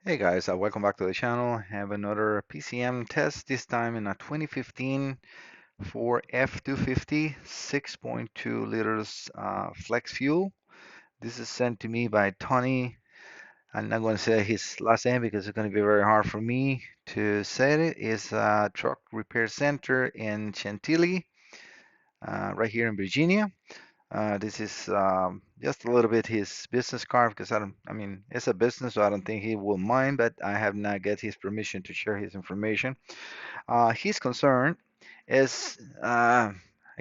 Hey guys, welcome back to the channel. Have another PCM test, this time in a 2015 for F-250 6.2 liters flex fuel. This is sent to me by Tony. I'm not going to say his last name because it's going to be very hard for me to say it. It's a truck repair center in Chantilly, right here in Virginia. This is just a little bit his business card because I mean, it's a business, so I don't think he will mind, but I have not get his permission to share his information. His concern is, I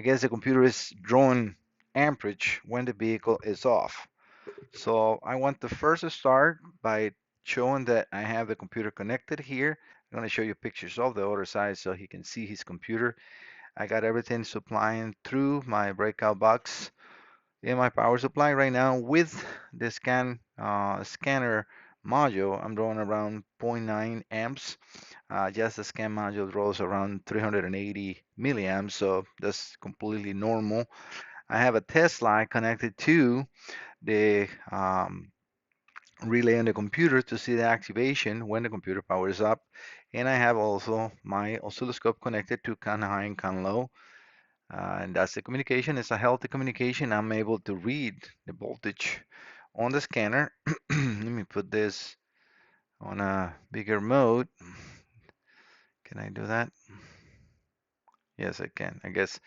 guess the computer is drawing amperage when the vehicle is off. So I want to first start by showing that I have the computer connected here. I'm going to show you pictures of the other side so he can see his computer. I got everything supplying through my breakout box in my power supply right now with the scanner module. I'm drawing around zero point 0.9 amps. Just the scan module draws around 380 milliamps, so that's completely normal. I have a test light connected to the relay on the computer to see the activation when the computer powers up, and I have also my oscilloscope connected to CAN high and CAN low. And that's the communication. It's a healthy communication. I'm able to read the voltage on the scanner. Let me put this on a bigger mode. Can I do that? Yes, I can. I guess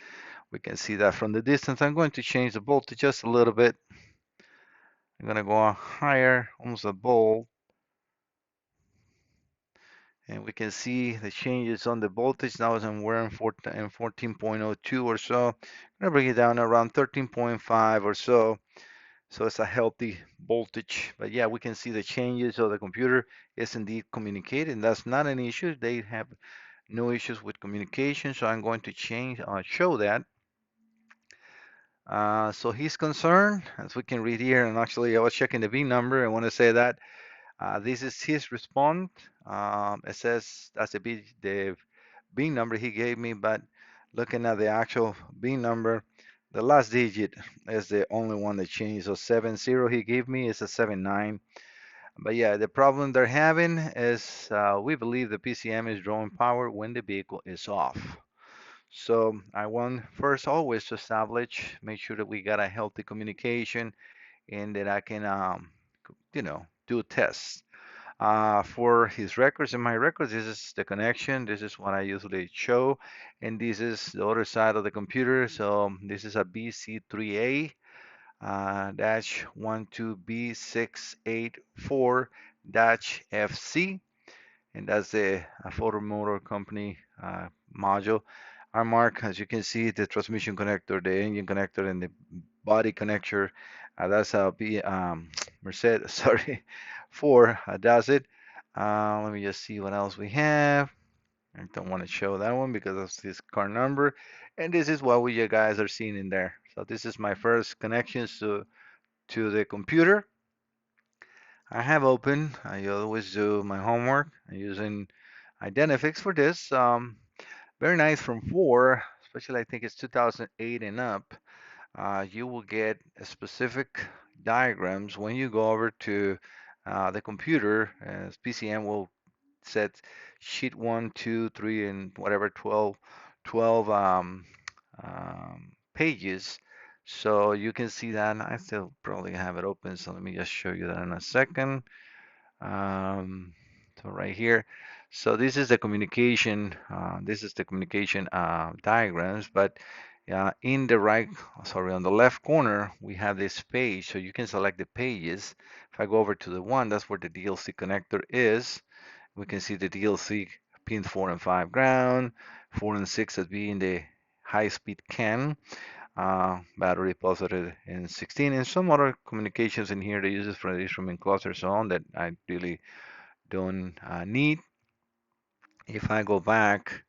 we can see that from the distance. I'm going to change the voltage just a little bit. I'm going to go higher, almost a volt, and we can see the changes on the voltage. Now as we're in 14.02 or so. I'm going to bring it down around 13.5 or so. So it's a healthy voltage. But yeah, we can see the changes. So the computer is indeed communicating. That's not an issue. They have no issues with communication. So I'm going to show that. So he's concerned, as we can read here, and actually I was checking the V number. I want to say that this is his response. It says that's the V number he gave me, but looking at the actual V number, the last digit is the only one that changed. So 70 he gave me is a 79. But yeah, the problem they're having is we believe the PCM is drawing power when the vehicle is off. So I want first always to establish, make sure that we got a healthy communication and that I can, do tests. For his records and my records, this is the connection. This is what I usually show. And this is the other side of the computer. So this is a BC3A dash 12B684 dash FC. And that's the Photo Motor Company module. Our mark, as you can see, the transmission connector, the engine connector, and the body connector. That's a Mercedes, sorry, 4 does it. Let me just see what else we have. I don't want to show that one because of this car number. And this is what you guys are seeing in there. So this is my first connections to the computer. I have open. I always do my homework. I'm using Identifix for this. Very nice from 4, especially I think it's 2008 and up. You will get specific diagrams when you go over to the computer. PCM will set sheet 1, 2, 3, and whatever 12 pages. So you can see that. I still probably have it open, so let me just show you that in a second. So right here. So this is the communication. This is the communication diagrams, but in the right, sorry, on the left corner, we have this page. So you can select the pages. If I go over to the one, that's where the DLC connector is. We can see the DLC pins 4 and 5 ground, 4 and 6 as being the high-speed CAN, battery positive in 16, and some other communications in here that uses for the instrument cluster so on that I really don't need. If I go back,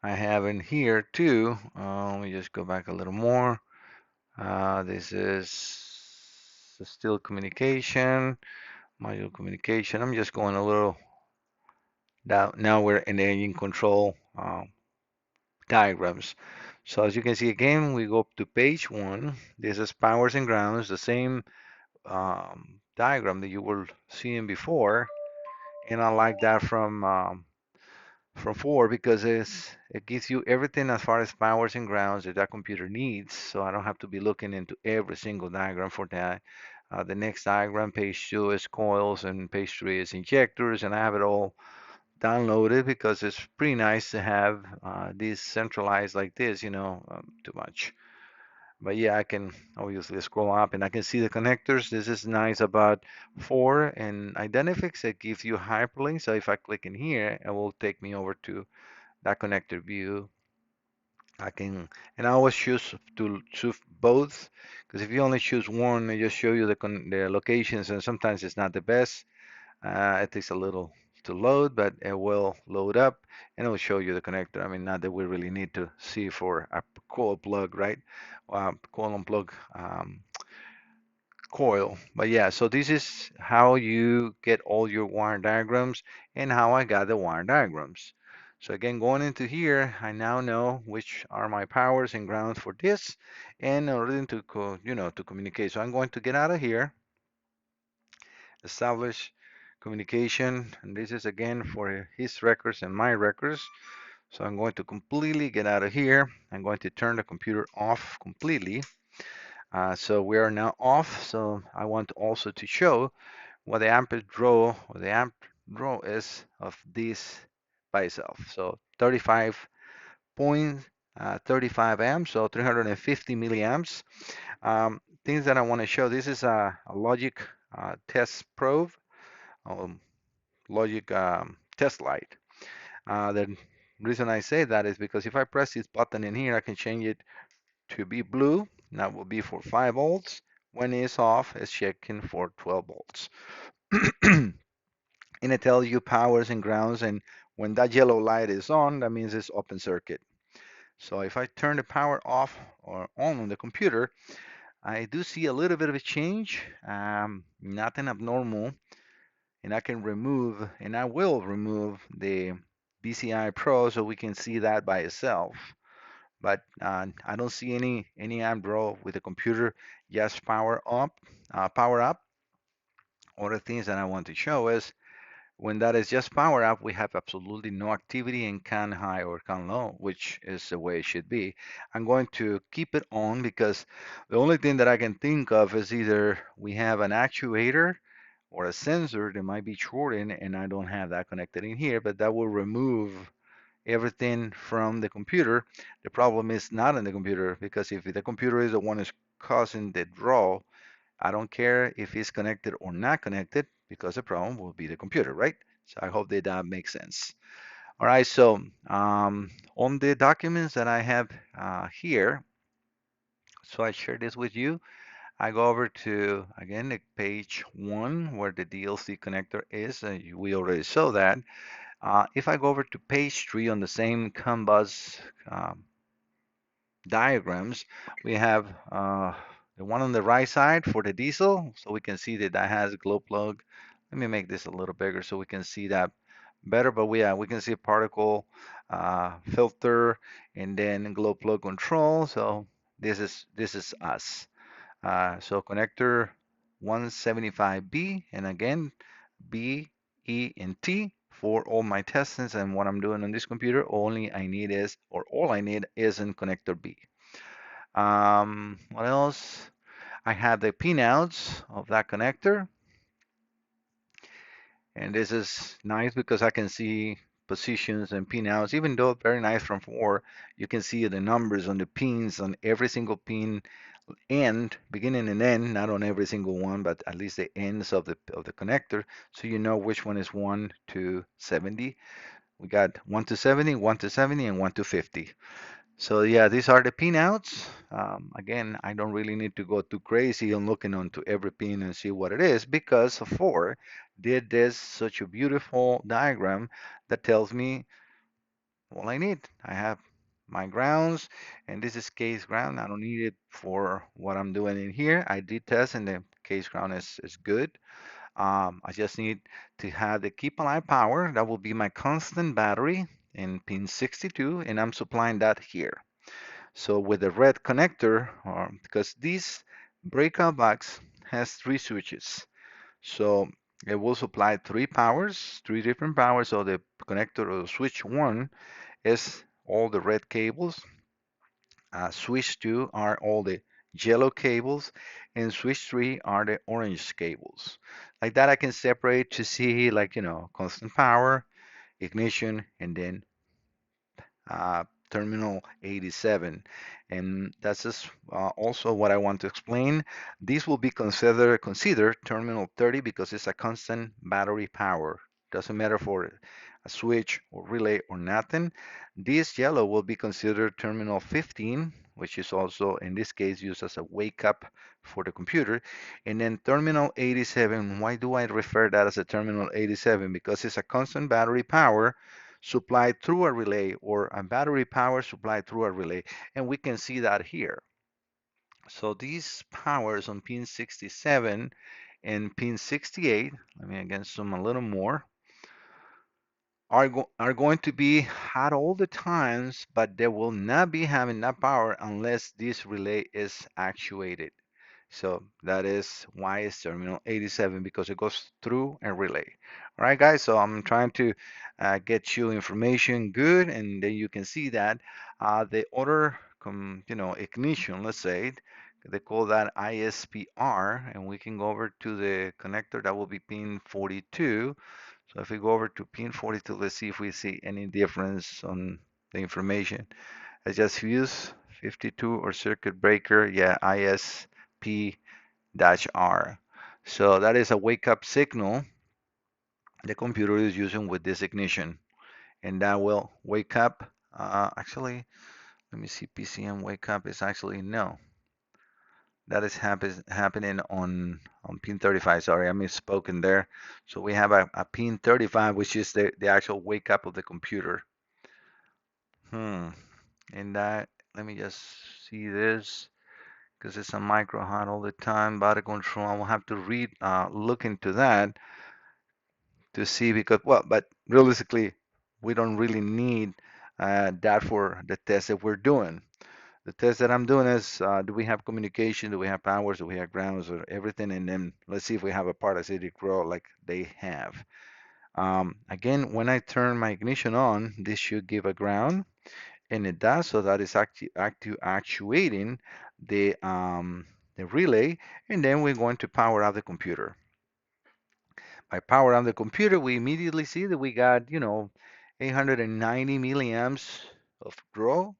I have in here too. Let me just go back a little more. This is still communication, module communication. I'm just going a little down. Now we're in the engine control diagrams. So as you can see again, we go up to page 1. This is powers and grounds, the same diagram that you were seeing before. And I like that from Ford because it gives you everything as far as powers and grounds that that computer needs. So I don't have to be looking into every single diagram for that. The next diagram, page two, is coils, and page three is injectors, and I have it all downloaded because it's pretty nice to have these centralized like this, too much. But yeah, I can obviously scroll up and I can see the connectors. This is nice about 4 and Identifix. It gives you hyperlinks. So if I click in here, it will take me over to that connector view. I can, and I always choose to choose both because if you only choose one, it just show you the locations, and sometimes it's not the best. It takes a little to load, but it will load up and it will show you the connector. I mean, not that we really need to see for a coil plug, right? Coil and plug coil. But yeah, so this is how you get all your wire diagrams and how I got the wire diagrams. So again, going into here, I now know which are my powers and grounds for this, and in order to to communicate. So I'm going to get out of here, establish communication, and this is again for his records and my records. So I'm going to completely get out of here. I'm going to turn the computer off completely. So we are now off. So I want also to show what the amperage draw or the amp draw is of this by itself. So 35.35 amps, so 350 milliamps. Things that I want to show. This is a logic test probe, um, logic test light. The reason I say that is because if I press this button in here, I can change it to be blue. That will be for 5 volts. When it's off, it's checking for 12 volts. And it tells you powers and grounds. And when that yellow light is on, that means it's open circuit. So if I turn the power off or on the computer, I do see a little bit of a change, nothing abnormal, and I can remove, and I will remove the BCI Pro so we can see that by itself. But I don't see any amp draw with the computer. Just power up, power up. Other things that I want to show is when that is just power up, we have absolutely no activity in can high or can low, which is the way it should be. I'm going to keep it on because the only thing that I can think of is either we have an actuator or a sensor that might be shorting and I don't have that connected in here, but that will remove everything from the computer. The problem is not in the computer because if the computer is the one is causing the draw, I don't care if it's connected or not connected because the problem will be the computer, right? So I hope that that makes sense. All right, so on the documents that I have here, so I share this with you. I go over to, again, the page one where the DLC connector is. We already saw that. If I go over to page three on the same CAN bus diagrams, we have the one on the right side for the diesel, so we can see that that has a glow plug. Let me make this a little bigger so we can see that better, but we can see particle filter and then glow plug control. So this is us. So connector 175B, and again B, E, and T for all my testings. And what I'm doing on this computer, only I need is, or all I need is in connector B. What else? I have the pinouts of that connector, and this is nice because I can see positions and pinouts. Even though very nice from 4, you can see the numbers on the pins on every single pin end, beginning and end, not on every single one, but at least the ends of the connector, so you know which one is 1 to 70. We got 1 to 70, 1 to 70, and 1 to 50. So yeah, these are the pinouts. Again, I don't really need to go too crazy on looking onto every pin and see what it is because 4 did this such a beautiful diagram that tells me all I need. I have my grounds, and this is case ground. I don't need it for what I'm doing in here. I did test, and the case ground is good. I just need to have the keep alive power. That will be my constant battery in pin 62, and I'm supplying that here. So with the red connector, because this breakout box has 3 switches. So It will supply three powers, three different powers. So the connector or switch one is all the red cables. Switch 2 are all the yellow cables, and switch 3 are the orange cables. Like that, I can separate to see, like, constant power, ignition, and then terminal 87. And that's just also what I want to explain. These will be considered terminal 30 because it's a constant battery power. Doesn't matter for a switch or relay or nothing. This yellow will be considered terminal 15, which is also in this case used as a wake up for the computer. And then terminal 87, why do I refer that as a terminal 87? Because it's a constant battery power supplied through a relay, or a battery power supplied through a relay. And we can see that here. So these powers on pin 67 and pin 68, let me again zoom a little more, are going to be hot all the times, but they will not be having enough power unless this relay is actuated. So that is why it's terminal 87, because it goes through a relay. All right, guys. So I'm trying to get you information good, and then you can see that the other, ignition, let's say, they call that ISPR, and we can go over to the connector that will be pin 42. So if we go over to pin 42, let's see if we see any difference on the information. I just use 52 or circuit breaker, yeah, ISP dash R. So that is a wake up signal the computer is using with this ignition, and that will wake up. Actually, let me see. PCM wake up is actually no. That is happening on pin 35. Sorry, I misspoken there. So we have a pin 35, which is the actual wake up of the computer. And that, let me just see this because it's a micro hot all the time. Body control. I will have to look into that to see, because, well, but realistically, we don't really need that for the test that we're doing. The test that I'm doing is, do we have communication? Do we have powers? Do we have grounds or everything? And then let's see if we have a parasitic grow like they have. Again, when I turn my ignition on, this should give a ground, and it does. So that is actuating the relay, and then we're going to power up the computer. By power on the computer, we immediately see that we got, 890 milliamps of grow.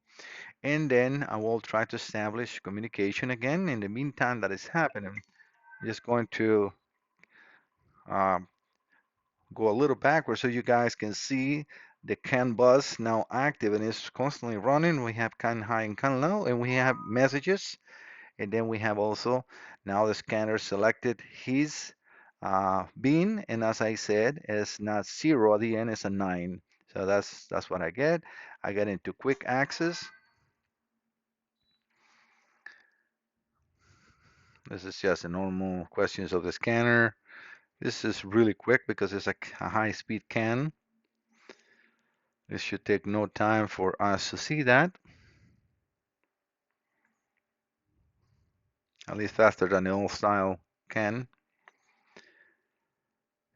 And then I will try to establish communication again. In the meantime that is happening, I'm just going to uh, go a little backwards so you guys can see the CAN bus now active and it's constantly running. We have CAN high and CAN low, and we have messages. And then we have also now the scanner selected his bin, and as I said, it's not 0 at the end, it's a 9. So that's what I get. I get into quick access. This is just the normal questions of the scanner. This is really quick because it's a high-speed can. This should take no time for us to see that, at least faster than the old style can.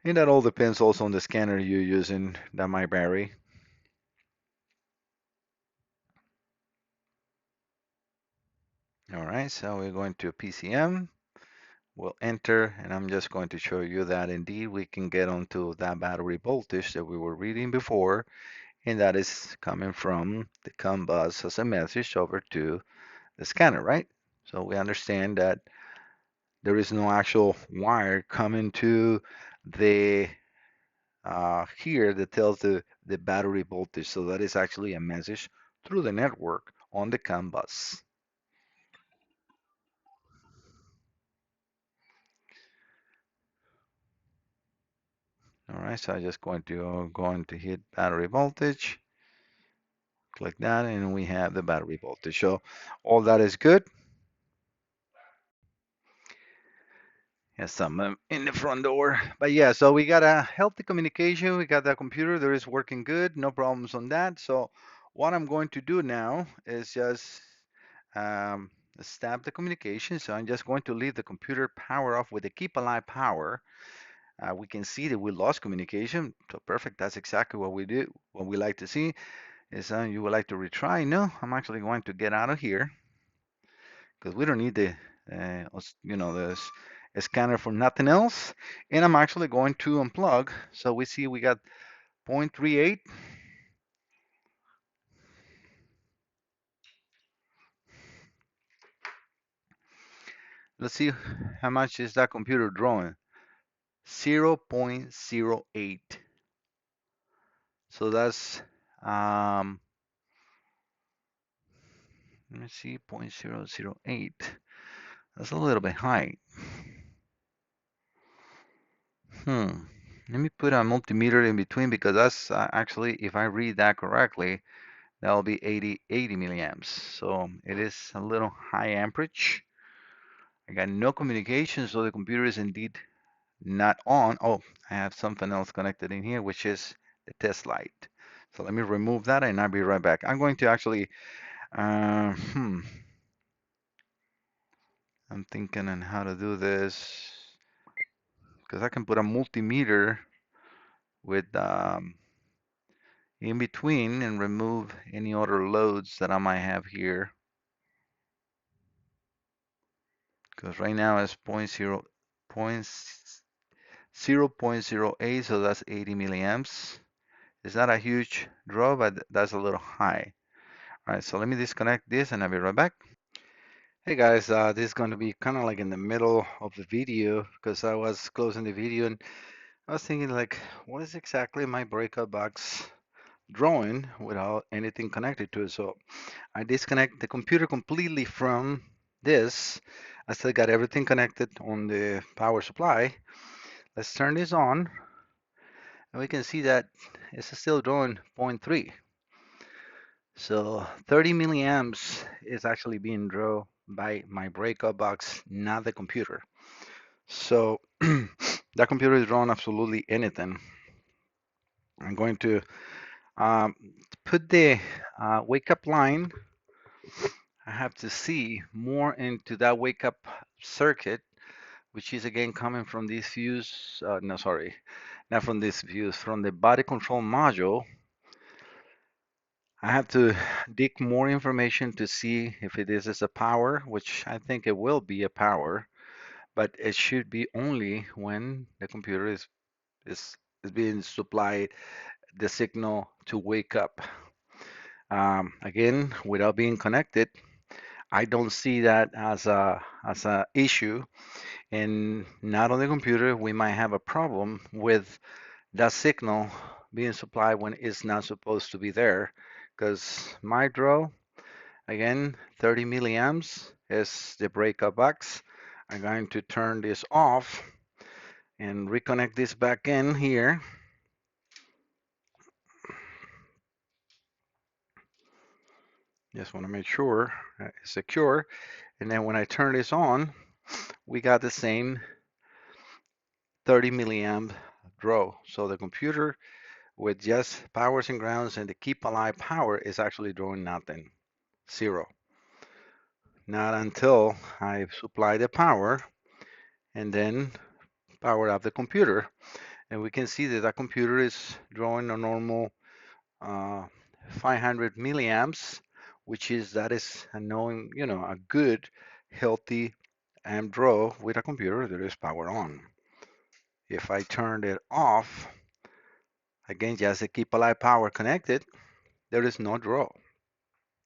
And that all depends also on the scanner you're using. That might vary. All right, so we're going to PCM. We'll enter, and I'm just going to show you that indeed we can get onto that battery voltage that we were reading before, and that is coming from the CAN bus as a message over to the scanner, right? So we understand that there is no actual wire coming to the here that tells the battery voltage. So that is actually a message through the network on the CAN bus. All right, so I'm just going to hit battery voltage, click that, and we have the battery voltage. So all that is good. Yes, someone in the front door. But yeah, so we got a healthy communication. We got the computer that is working good. No problems on that. So what I'm going to do now is just um, stop the communication. So I'm just going to leave the computer power off with the keep alive power. We can see that we lost communication. So perfect. That's exactly what we do. What we like to see is you would like to retry. No, I'm actually going to get out of here because we don't need the the scanner for nothing else. And I'm actually going to unplug. So we see we got 0.38. Let's see how much is that computer drawing. 0.08. So that's let me see, 0.008. That's a little bit high. Hmm. Let me put a multimeter in between because that's actually, if I read that correctly, that'll be 80 milliamps. So it is a little high amperage. I got no communication, so the computer is indeed not on. Oh, I have something else connected in here, which is the test light. So let me remove that and I'll be right back. I'm going to actually, uh, hmm, I'm thinking on how to do this because I can put a multimeter with in between and remove any other loads that I might have here. Because right now it's 0.08, so that's 80 milliamps. It's not a huge draw, but that's a little high. All right, so let me disconnect this and I'll be right back. Hey guys, this is going to be kind of like in the middle of the video because I was closing the video and I was thinking like, what is exactly my breakout box drawing without anything connected to it? So I disconnect the computer completely from this. I still got everything connected on the power supply. Let's turn this on and we can see that it's still drawing zero point 0.3. So 30 milliamps is actually being drawn by my breakout box, not the computer. So that computer is drawing absolutely anything. I'm going to um, put the wake up line. I have to see more into that wake up circuit, which is again coming from this fuse. No, sorry, not from this fuse, from the body control module. I have to dig more information to see if it is a power, which I think it will be a power, but it should be only when the computer is, is being supplied the signal to wake up. Again, without being connected, I don't see that as a issue. And not on the computer, we might have a problem with that signal being supplied when it's not supposed to be there. Because my draw, again, 30 milliamps is the breakup box. I'm going to turn this off and reconnect this back in here. Just want to make sure it's secure. And then when I turn this on, we got the same 30 milliamp draw. So the computer with just powers and grounds and the keep alive power is actually drawing nothing, zero. Not until I supply the power and then power up the computer. And we can see that that computer is drawing a normal uh, 500 milliamps, which is that is a knowing, a good, healthy amp draw with a computer that is power on. If I turn it off, again, just to keep alive power connected, there is no draw.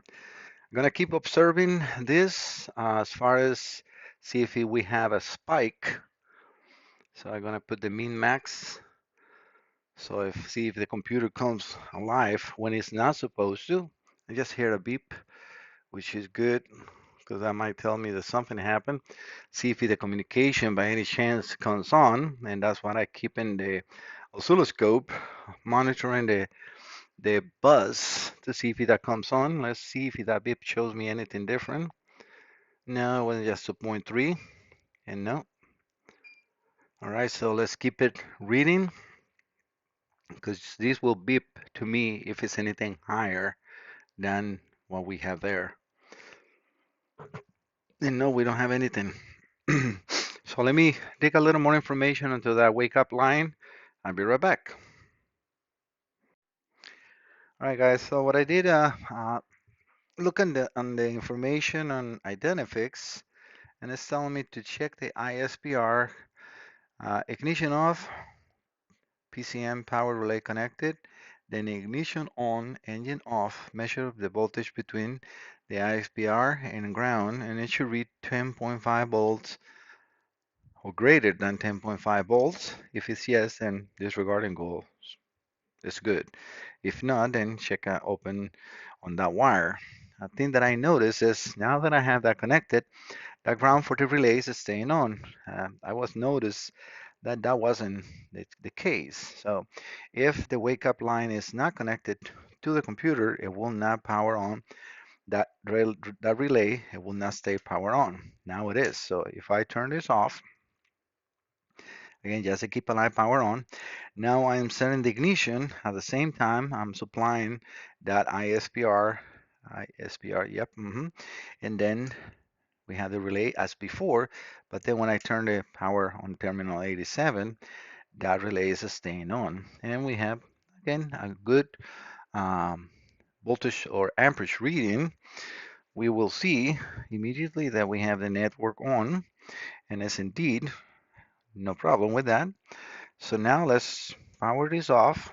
I'm gonna keep observing this as far as see if we have a spike. So I'm gonna put the min max. So if see if the computer comes alive when it's not supposed to. I just hear a beep, which is good because that might tell me that something happened. See if the communication by any chance comes on, and that's what I keep in the oscilloscope, monitoring the buzz to see if that comes on. Let's see if that beep shows me anything different. No, it was just a 0.3, and no. All right, so let's keep it reading because this will beep to me if it's anything higher than what we have there. And no, we don't have anything. So let me dig a little more information into that wake up line. I'll be right back. All right, guys. So what I did, look on the information on Identifix, and it's telling me to check the ISPR, ignition off, PCM power relay connected, then ignition on, engine off, measure the voltage between the ISPR and ground, and it should read 10.5 volts or greater than 10.5 volts. If it's yes, then disregard and go. It's good. If not, then check out open on that wire. A thing that I noticed is now that I have that connected, the ground for the relays is staying on. I was noticed that that wasn't the case. So if the wake up line is not connected to the computer, it will not power on that relay. It will not stay power on. Now it is. So if I turn this off, again, just to keep a light power on. Now I am setting the ignition. At the same time, I'm supplying that ISPR, yep. And then we have the relay as before, but then when I turn the power on terminal 87, that relay is staying on. And we have, again, a good um, voltage or amperage reading. We will see immediately that we have the network on, and it's indeed no problem with that. So now let's power this off,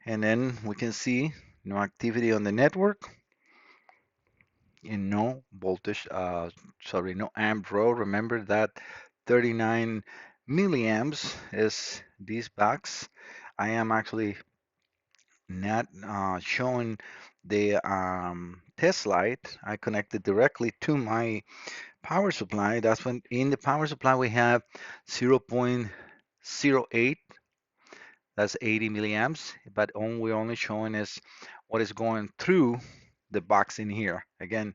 and then we can see no activity on the network and no voltage, sorry, no amp draw. Remember that 39 milliamps is this box. I am actually not showing the test light. I connected directly to my power supply. That's when in the power supply we have 0.08. That's 80 milliamps, but we're only showing is what is going through the box in here. Again,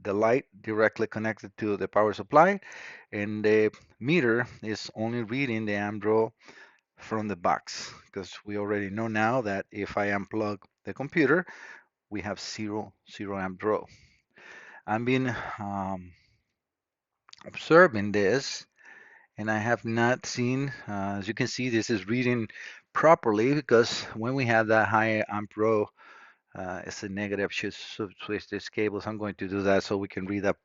the light directly connected to the power supply, and the meter is only reading the amp draw from the box, because we already know now that if I unplug the computer, we have zero amp draw. I've been observing this, and I have not seen, as you can see, this is reading properly, because when we have that high amp draw, it's a negative. Should switch this cable. So I'm going to do that so we can read that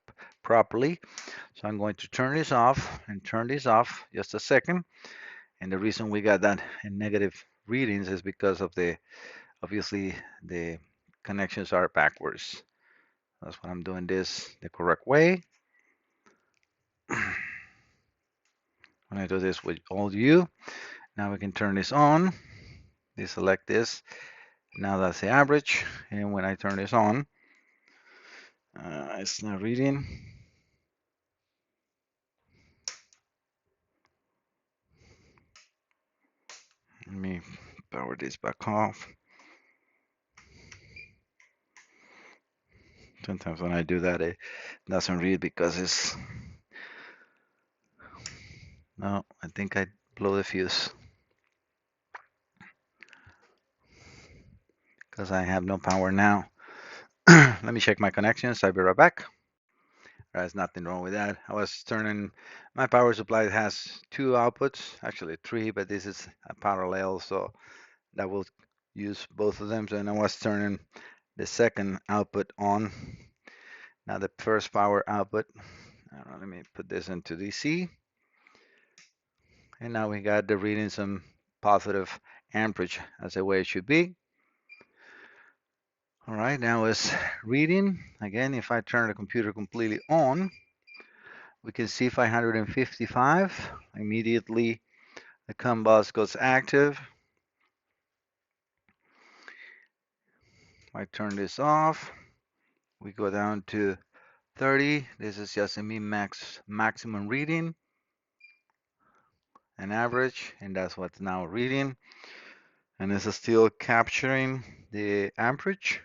properly. So I'm going to turn this off and turn this off just a second. And the reason we got that in negative readings is because of obviously the connections are backwards. That's why I'm doing this the correct way. When I do this with all you, now we can turn this on. Deselect this. Now that's the average. And when I turn this on, it's not reading. Let me power this back off. Sometimes when I do that, it doesn't read because it's, no, I think I blow the fuse because I have no power now. Let me check my connections. I'll be right back. There's nothing wrong with that. I was turning, my power supply has two outputs, actually three, but this is a parallel, so that will use both of them. So I was turning the second output on. Now the first power output, let me put this into DC. And now we got the reading some positive amperage as the way it should be. All right, now it's reading. Again, if I turn the computer completely on, we can see 555. Immediately the COM bus goes active. If I turn this off, we go down to 30. This is just a maximum reading, an average, and that's what's now reading. And this is still capturing the amperage.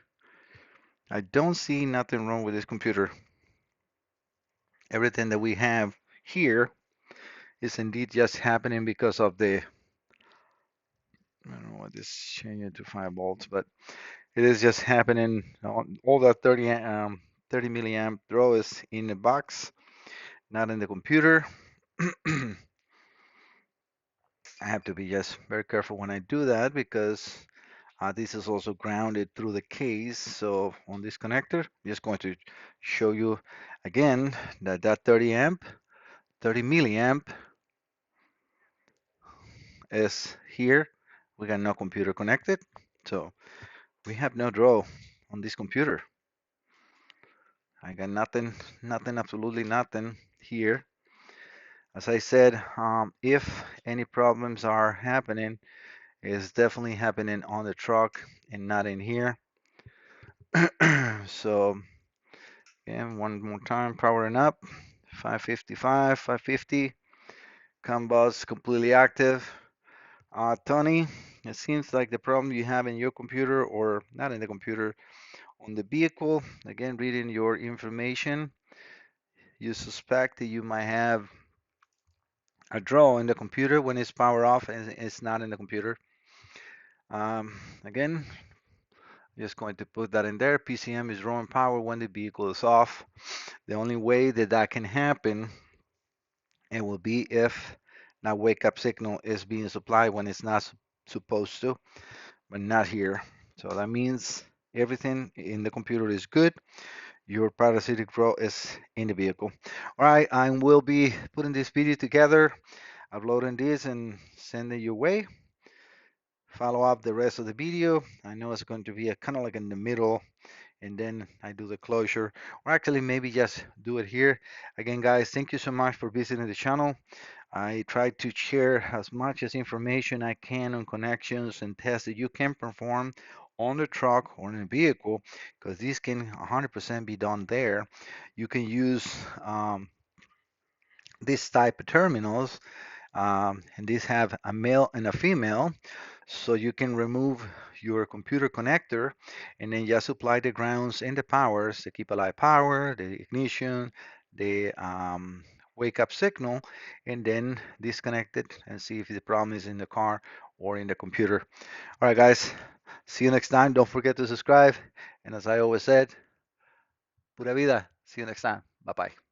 I don't see nothing wrong with this computer. Everything that we have here is indeed just happening because of the, I don't know what this changing to 5 volts, but it is just happening. All that 30 milliamp draw is in the box. not in the computer. I have to be just very careful when I do that because this is also grounded through the case. So on this connector, I'm just going to show you again that 30 amp, 30 milliamp is here. We got no computer connected. So we have no draw on this computer. I got nothing, nothing, absolutely nothing here. As I said, if any problems are happening, it's definitely happening on the truck and not in here. So again, one more time, powering up, 555, 550, CAN bus completely active. Tony, it seems like the problem you have in your computer, or not in the computer, on the vehicle, again, reading your information, you suspect that you might have a draw in the computer when it's power off and it's not in the computer. Again, just going to put that in there. PCM is drawing power when the vehicle is off. The only way that that can happen, it will be if that wake up signal is being supplied when it's not supposed to, but not here. So that means everything in the computer is good. Your parasitic draw is in the vehicle. All right, I will be putting this video together, uploading this and sending your way. Follow up the rest of the video. I know it's going to be a kind of like in the middle, and then I do the closure, or actually maybe just do it here. Again, guys, thank you so much for visiting the channel. I try to share as much as information I can on connections and tests that you can perform on the truck or in a vehicle, because this can 100% be done there. You can use this type of terminals, and these have a male and a female, so you can remove your computer connector and then just supply the grounds and the powers, the keep alive power, the ignition, the wake up signal, and then disconnect it and see if the problem is in the car or in the computer. All right, guys, see you next time. Don't forget to subscribe, and as I always said, pura vida. See you next time. Bye bye.